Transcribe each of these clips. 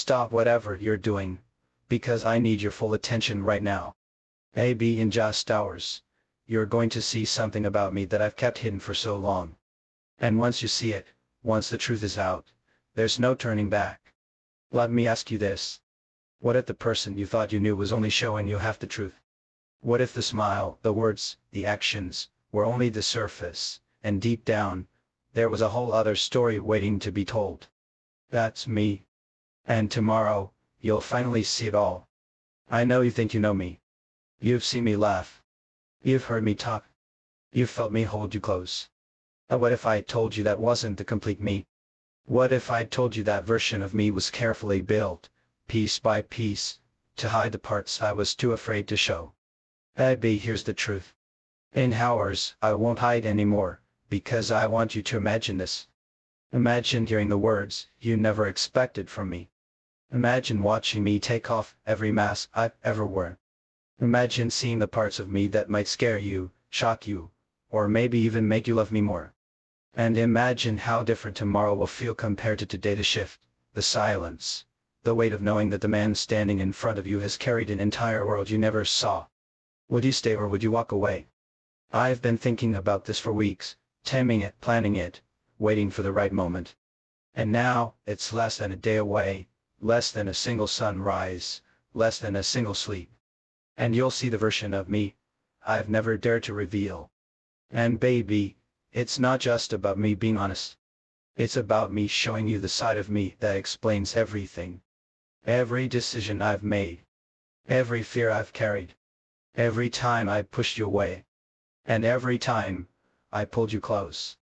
Stop whatever you're doing, because I need your full attention right now. Maybe in just hours, you're going to see something about me that I've kept hidden for so long. And once you see it, once the truth is out, there's no turning back. Let me ask you this. What if the person you thought you knew was only showing you half the truth? What if the smile, the words, the actions, were only the surface, and deep down, there was a whole other story waiting to be told? That's me. And tomorrow, you'll finally see it all. I know you think you know me. You've seen me laugh. You've heard me talk. You've felt me hold you close. But what if I told you that wasn't the complete me? What if I told you that version of me was carefully built, piece by piece, to hide the parts I was too afraid to show? Baby, here's the truth. In hours, I won't hide anymore, because I want you to imagine this. Imagine hearing the words you never expected from me. Imagine watching me take off every mask I've ever worn. Imagine seeing the parts of me that might scare you, shock you, or maybe even make you love me more. And imagine how different tomorrow will feel compared to today. The shift, the silence, the weight of knowing that the man standing in front of you has carried an entire world you never saw. Would you stay or would you walk away? I've been thinking about this for weeks, timing it, planning it, waiting for the right moment. And now, it's less than a day away, less than a single sunrise, less than a single sleep. And you'll see the version of me I've never dared to reveal. And baby, it's not just about me being honest. It's about me showing you the side of me that explains everything. Every decision I've made. Every fear I've carried. Every time I pushed you away. And every time I pulled you close.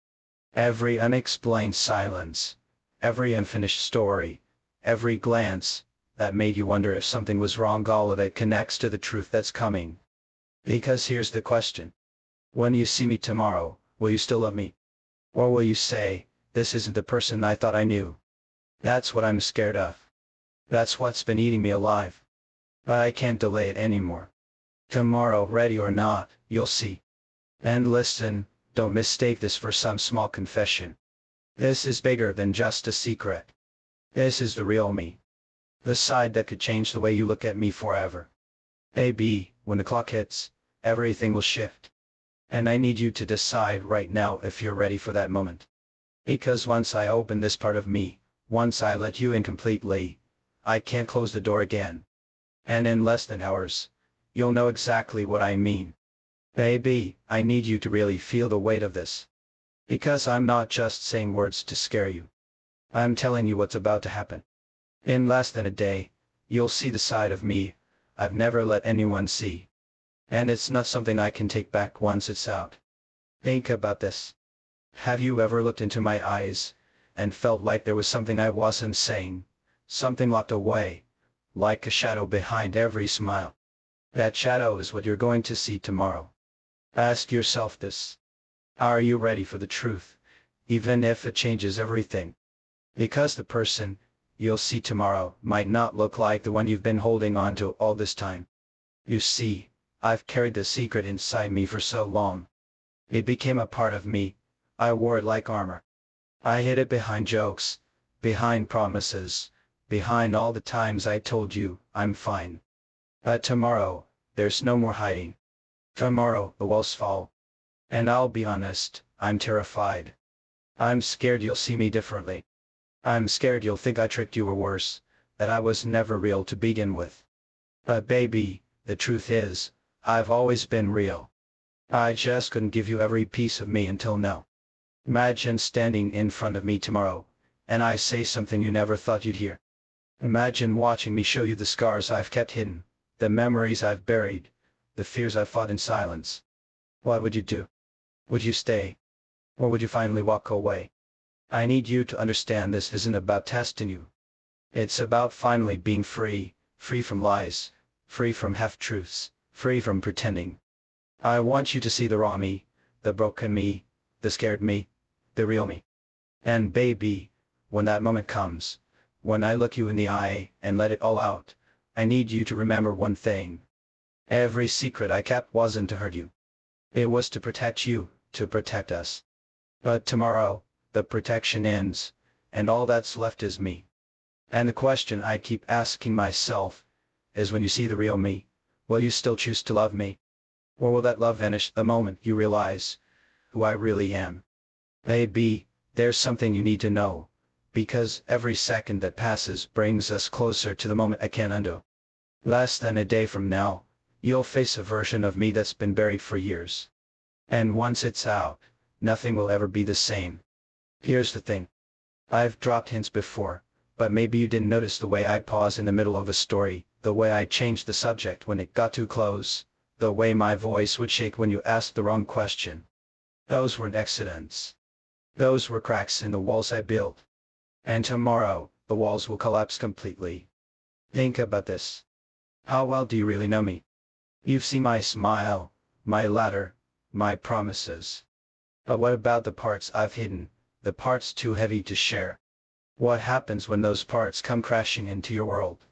Every unexplained silence. Every unfinished story. Every glance that made you wonder if something was wrong. All of it connects to the truth that's coming. Because here's the question. When you see me tomorrow, will you still love me? Or will you say, this isn't the person I thought I knew? That's what I'm scared of. That's what's been eating me alive. But I can't delay it anymore. Tomorrow, ready or not, you'll see. And listen, don't mistake this for some small confession. This is bigger than just a secret. This is the real me. The side that could change the way you look at me forever. Baby, when the clock hits, everything will shift. And I need you to decide right now if you're ready for that moment. Because once I open this part of me, once I let you in completely, I can't close the door again. And in less than hours, you'll know exactly what I mean. Baby, I need you to really feel the weight of this. Because I'm not just saying words to scare you. I'm telling you what's about to happen. In less than a day, you'll see the side of me I've never let anyone see. And it's not something I can take back once it's out. Think about this. Have you ever looked into my eyes and felt like there was something I wasn't saying, something locked away, like a shadow behind every smile? That shadow is what you're going to see tomorrow. Ask yourself this. Are you ready for the truth, even if it changes everything? Because the person you'll see tomorrow might not look like the one you've been holding on to all this time. You see, I've carried the secret inside me for so long. It became a part of me. I wore it like armor. I hid it behind jokes, behind promises, behind all the times I told you, I'm fine. But tomorrow, there's no more hiding. Tomorrow, the walls fall. And I'll be honest, I'm terrified. I'm scared you'll see me differently. I'm scared you'll think I tricked you or worse, that I was never real to begin with. But baby, the truth is, I've always been real. I just couldn't give you every piece of me until now. Imagine standing in front of me tomorrow, and I say something you never thought you'd hear. Imagine watching me show you the scars I've kept hidden, the memories I've buried, the fears I've fought in silence. What would you do? Would you stay? Or would you finally walk away? I need you to understand this isn't about testing you. It's about finally being free, free from lies, free from half-truths, free from pretending. I want you to see the raw me, the broken me, the scared me, the real me. And baby, when that moment comes, when I look you in the eye and let it all out, I need you to remember one thing. Every secret I kept wasn't to hurt you. It was to protect you, to protect us. But tomorrow, the protection ends, and all that's left is me. And the question I keep asking myself is, when you see the real me, will you still choose to love me? Or will that love vanish the moment you realize who I really am? Maybe there's something you need to know, because every second that passes brings us closer to the moment I can't undo. Less than a day from now, you'll face a version of me that's been buried for years. And once it's out, nothing will ever be the same. Here's the thing. I've dropped hints before, but maybe you didn't notice the way I pause in the middle of a story, the way I changed the subject when it got too close, the way my voice would shake when you asked the wrong question. Those weren't accidents. Those were cracks in the walls I built. And tomorrow, the walls will collapse completely. Think about this. How well do you really know me? You've seen my smile, my ladder, my promises. But what about the parts I've hidden, the parts too heavy to share? What happens when those parts come crashing into your world?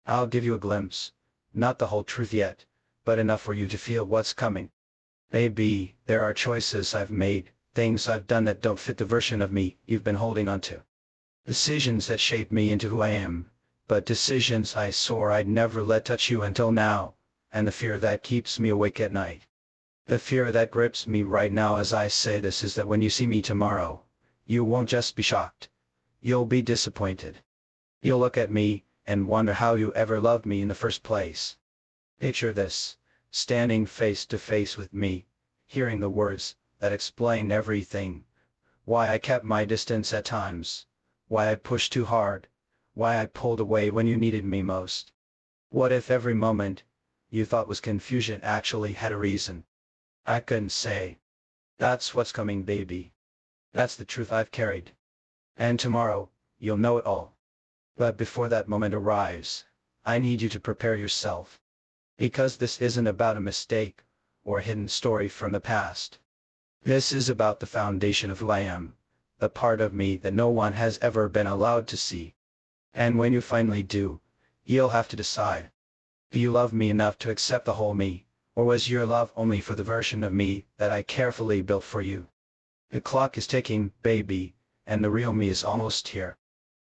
I'll give you a glimpse, not the whole truth yet, but enough for you to feel what's coming. Maybe there are choices I've made, things I've done that don't fit the version of me you've been holding on to. Decisions that shaped me into who I am, but decisions I swore I'd never let touch you until now, and the fear that keeps me awake at night. The fear that grips me right now as I say this is that when you see me tomorrow, you won't just be shocked. You'll be disappointed. You'll look at me and wonder how you ever loved me in the first place. Picture this, standing face to face with me, hearing the words that explain everything. Why I kept my distance at times. Why I pushed too hard. Why I pulled away when you needed me most. What if every moment you thought was confusion actually had a reason? I couldn't say. That's what's coming, baby. That's the truth I've carried. And tomorrow, you'll know it all. But before that moment arrives, I need you to prepare yourself. Because this isn't about a mistake, or a hidden story from the past. This is about the foundation of who I am, the part of me that no one has ever been allowed to see. And when you finally do, you'll have to decide. Do you love me enough to accept the whole me, or was your love only for the version of me that I carefully built for you? The clock is ticking, baby, and the real me is almost here.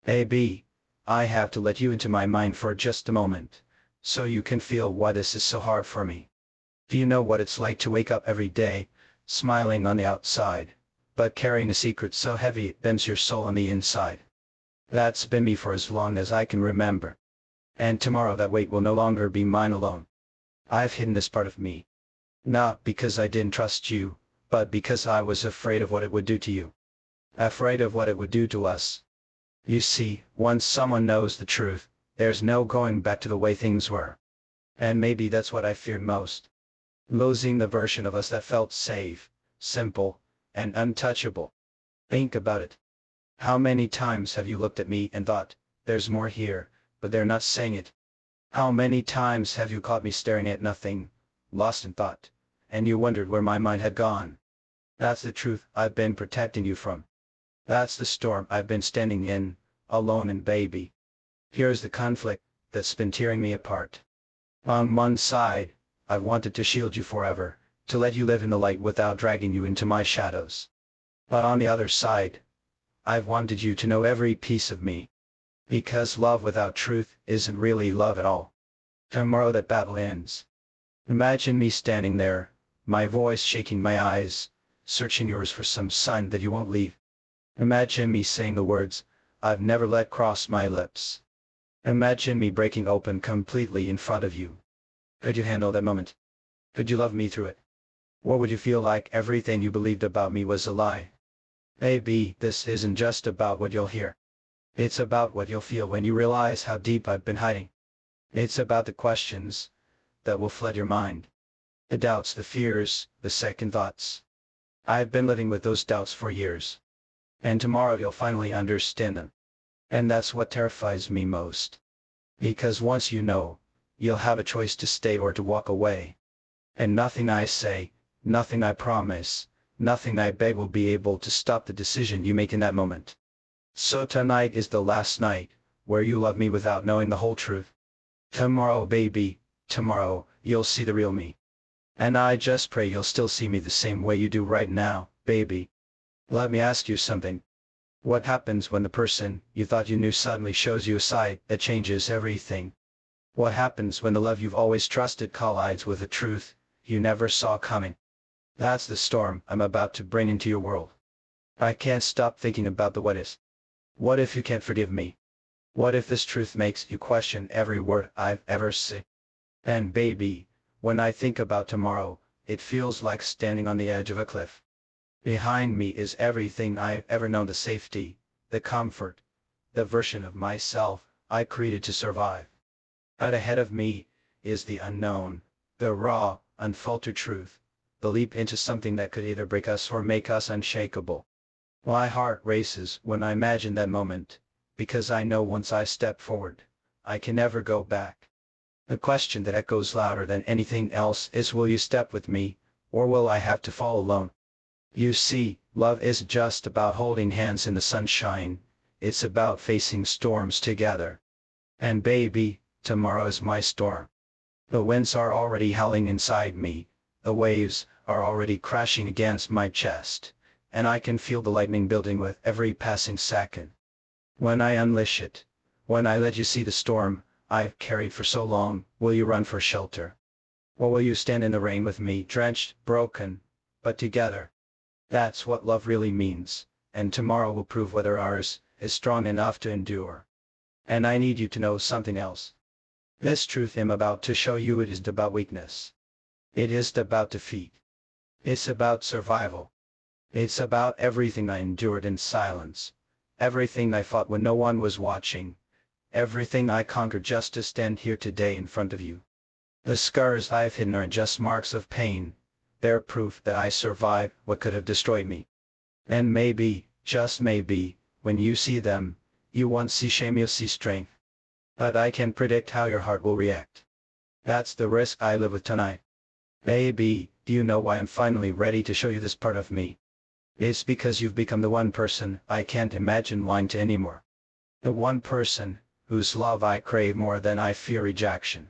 Baby, I have to let you into my mind for just a moment, so you can feel why this is so hard for me. Do you know what it's like to wake up every day, smiling on the outside, but carrying a secret so heavy it bends your soul on the inside? That's been me for as long as I can remember. And tomorrow that weight will no longer be mine alone. I've hidden this part of me. Not because I didn't trust you, but because I was afraid of what it would do to you. Afraid of what it would do to us. You see, once someone knows the truth, there's no going back to the way things were. And maybe that's what I feared most. Losing the version of us that felt safe, simple, and untouchable. Think about it. How many times have you looked at me and thought, there's more here, but they're not saying it? How many times have you caught me staring at nothing, lost in thought, and you wondered where my mind had gone? That's the truth I've been protecting you from. That's the storm I've been standing in, alone and baby. Here's the conflict that's been tearing me apart. On one side, I've wanted to shield you forever, to let you live in the light without dragging you into my shadows. But on the other side, I've wanted you to know every piece of me. Because love without truth isn't really love at all. Tomorrow that battle ends. Imagine me standing there, my voice shaking, my eyes searching yours for some sign that you won't leave. Imagine me saying the words I've never let cross my lips. Imagine me breaking open completely in front of you. Could you handle that moment? Could you love me through it? Or would you feel like everything you believed about me was a lie? Maybe this isn't just about what you'll hear. It's about what you'll feel when you realize how deep I've been hiding. It's about the questions that will flood your mind. The doubts, the fears, the second thoughts. I've been living with those doubts for years. And tomorrow you'll finally understand them. And that's what terrifies me most. Because once you know, you'll have a choice to stay or to walk away. And nothing I say, nothing I promise, nothing I beg will be able to stop the decision you make in that moment. So tonight is the last night, where you love me without knowing the whole truth. Tomorrow, baby, tomorrow, you'll see the real me. And I just pray you'll still see me the same way you do right now, baby. Let me ask you something. What happens when the person you thought you knew suddenly shows you a side that changes everything? What happens when the love you've always trusted collides with a truth you never saw coming? That's the storm I'm about to bring into your world. I can't stop thinking about the what ifs. What if you can't forgive me? What if this truth makes you question every word I've ever said? And baby, when I think about tomorrow, it feels like standing on the edge of a cliff. Behind me is everything I've ever known, the safety, the comfort, the version of myself I created to survive. But ahead of me is the unknown, the raw, unfiltered truth, the leap into something that could either break us or make us unshakable. My heart races when I imagine that moment, because I know once I step forward, I can never go back. The question that echoes louder than anything else is, will you step with me, or will I have to fall alone? You see, love isn't just about holding hands in the sunshine, it's about facing storms together. And baby, tomorrow is my storm. The winds are already howling inside me, the waves are already crashing against my chest, and I can feel the lightning building with every passing second. When I unleash it, when I let you see the storm I've carried for so long, will you run for shelter? Or will you stand in the rain with me, drenched, broken, but together? That's what love really means, and tomorrow will prove whether ours is strong enough to endure. And I need you to know something else. This truth I'm about to show you, it isn't about weakness. It isn't about defeat. It's about survival. It's about everything I endured in silence. Everything I fought when no one was watching. Everything I conquered just to stand here today in front of you. The scars I've hidden aren't just marks of pain. They're proof that I survived what could have destroyed me. And maybe, just maybe, when you see them, you won't see shame, you'll see strength. But I can predict how your heart will react. That's the risk I live with tonight. Baby, do you know why I'm finally ready to show you this part of me? It's because you've become the one person I can't imagine lying to anymore. The one person whose love I crave more than I fear rejection.